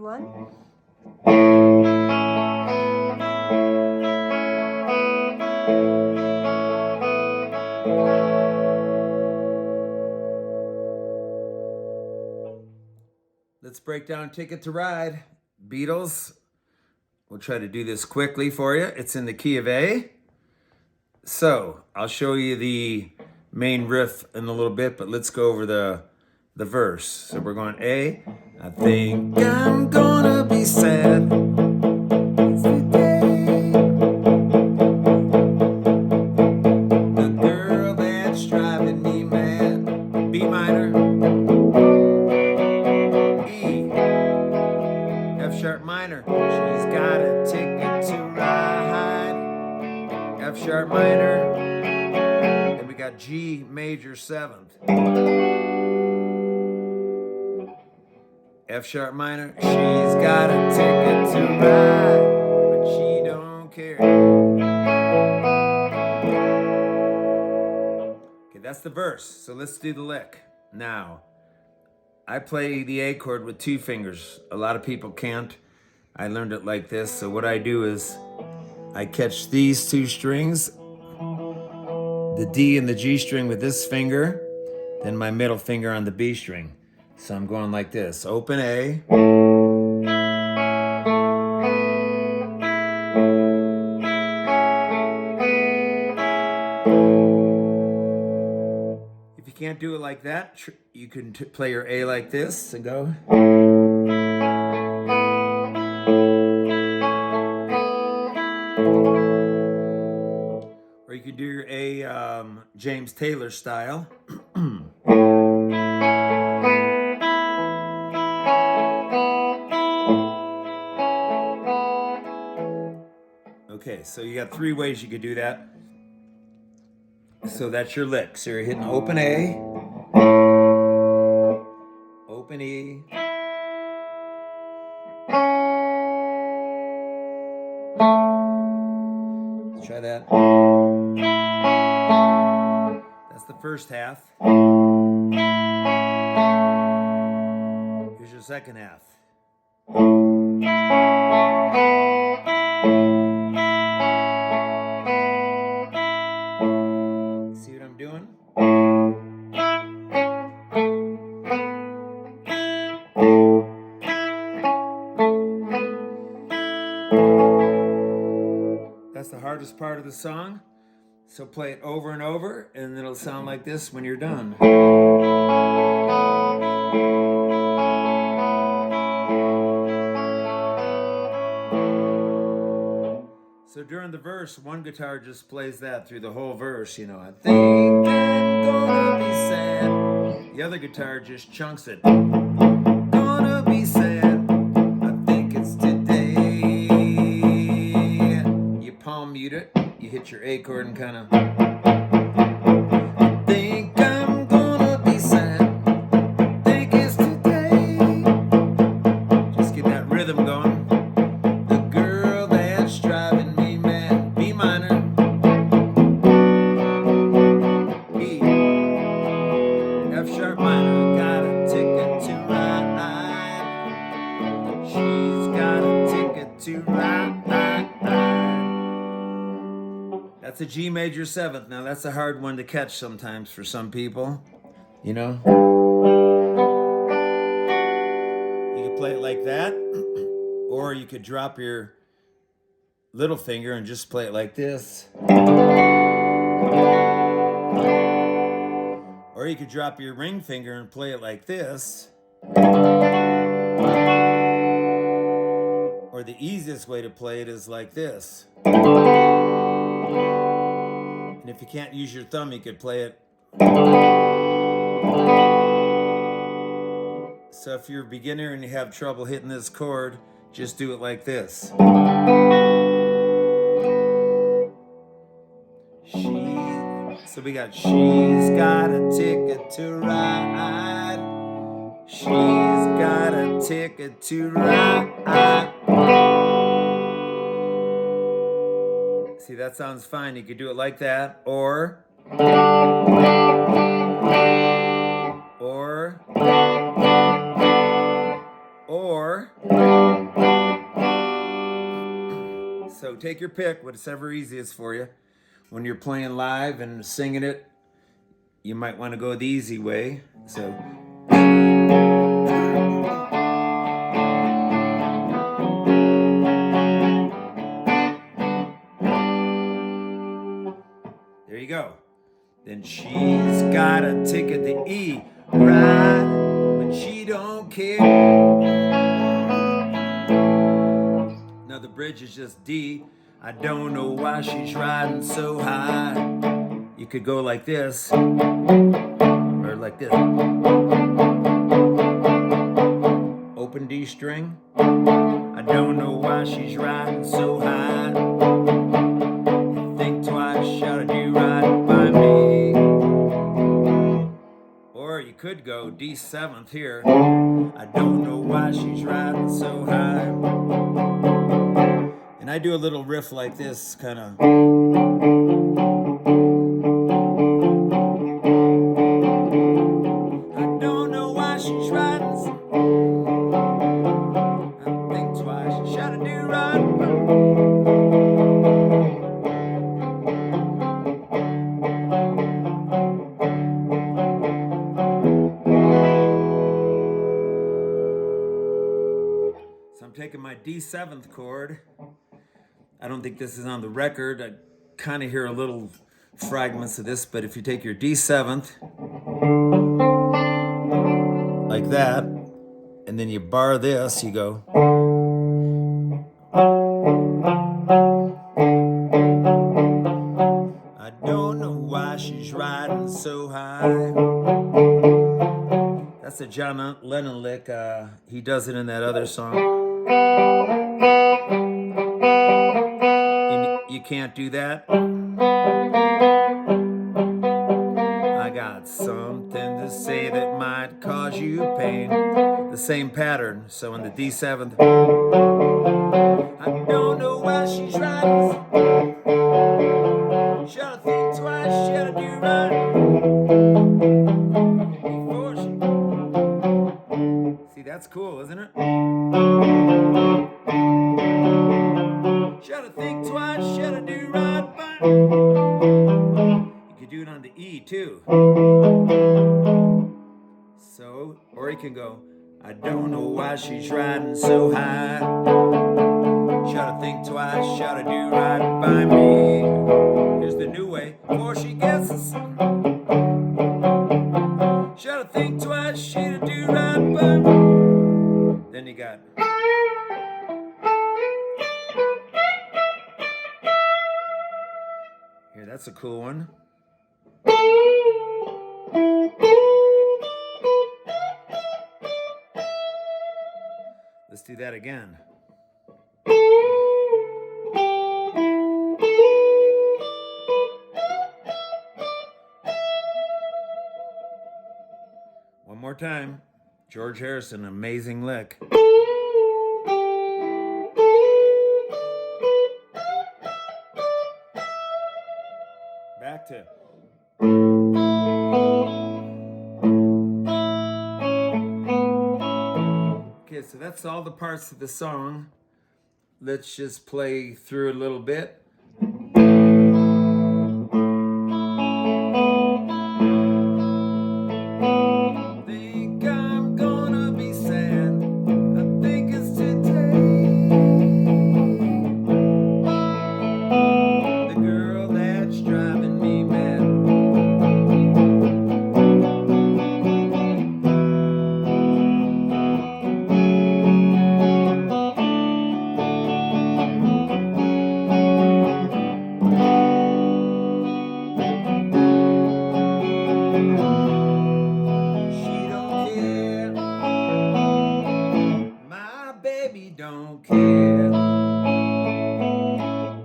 One. Let's break down Ticket to Ride. Beatles. We'll try to do this quickly for you. It's in the key of A. So I'll show you the main riff in a little bit, but let's go over the verse. So we're going A. I think I'm gonna be sad. It's the day. The girl that's driving me mad. B minor. F sharp minor. She's got a ticket to ride. F sharp minor. And we got G major 7th. F sharp minor. She's got a ticket to ride, but she don't care. Okay, that's the verse. So let's do the lick. Now, I play the A chord with 2 fingers. A lot of people can't. I learned it like this. So what I do is I catch these 2 strings, the D and the G string with this finger, then my middle finger on the B string. So I'm going like this. Open A. If you can't do it like that, you can play your A like this and go. Or you can do your A James Taylor style. Okay, so you got 3 ways you could do that. So that's your lick. So you're hitting open A, open E, let's try that. That's the first half. Here's your second half. See what I'm doing? That's the hardest part of the song. So play it over and over, and it'll sound like this when you're done. So during the verse, one guitar just plays that through the whole verse, you know. I think I'm gonna be sad. The other guitar just chunks it. Gonna be sad. I think it's today. You palm mute it. You hit your A chord and kind of. I think I'm gonna be sad. Think it's today. Just get that rhythm going. The girl that's driving me mad. B minor. E. F sharp minor. Got a ticket to ride. She's got a ticket to ride. That's a G major 7th. Now that's a hard one to catch sometimes for some people, you know. You could play it like that, or you could drop your little finger and just play it like this. Or you could drop your ring finger and play it like this. Or the easiest way to play it is like this. And if you can't use your thumb, you could play it. So if you're a beginner and you have trouble hitting this chord, just do it like this. So we got she's got a ticket to ride. She's got a ticket to ride. See, that sounds fine. You could do it like that, or or So take your pick, whatever easiest for you. When you're playing live and singing it, you might want to go the easy way. So there you go. Then she's got a ticket to E, right? But she don't care. Now the bridge is just D. I don't know why she's riding so high. You could go like this, or like this. Open D string. I don't know why she's riding so high. Think twice, shout a do right by me. Or you could go D7th here. I don't know why she's riding so high. And I do a little riff like this, kind of. I don't know why she's riding so I think twice, shout a do right. So I'm taking my D7th chord. I don't think this is on the record. I kind of hear a little fragments of this, but if you take your D7th, like that, and then you bar this, you go. I don't know why she's riding so high. That's a John Lennon lick. He does it in that other song. You can't do that. I got something to say that might cause you pain. The same pattern. So in the D7th, I don't know why she's riding. Should think twice, should I do right? Before she... See, that's cool, isn't it? Should I think twice, should I do right? You could do it on the E too. So, or you can go, I don't know why she's riding so high. Should I think twice, should I do right by me? Here's the new way, before she gets us. Should I think twice, should I do right by me? Then you got... Here, that's a cool one. Let's do that again. One more time. George Harrison, amazing lick. Back to... Okay, so that's all the parts of the song. Let's just play through a little bit. Think I'm gonna be sad. I think it's today. The girl that's driving me mad. Don't care.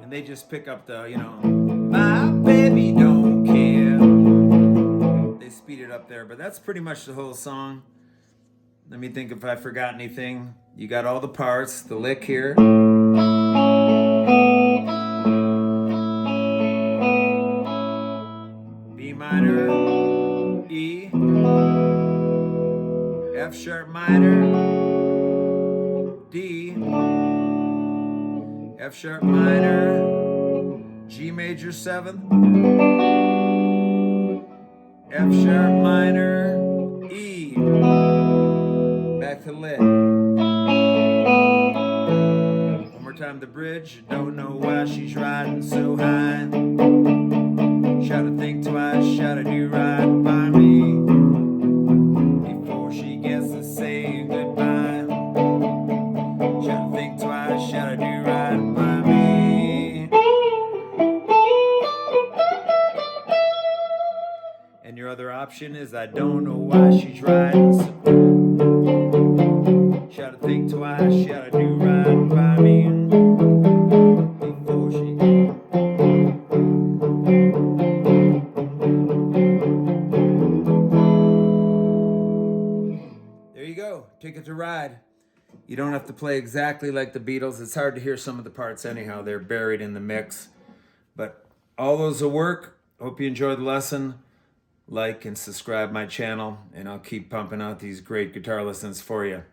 And they just pick up the, you know, my baby don't care. They speed it up there, but that's pretty much the whole song. Let me think if I forgot anything. You got all the parts, the lick here. B minor, E, F sharp minor, D, F sharp minor, G major 7th, F sharp minor, E, back to lick. One more time the bridge. Don't know why she's riding so high. Should I think twice, should I do right by me before she gets to say goodbye? Should I think twice, should I do right by me? And your other option is I don't know why she's riding so. Should I think twice, should I do right by me before she. There you go. Ticket to Ride. You don't have to play exactly like the Beatles. It's hard to hear some of the parts anyhow. They're buried in the mix. But all those will work. Hope you enjoyed the lesson. Like and subscribe my channel, and I'll keep pumping out these great guitar lessons for you.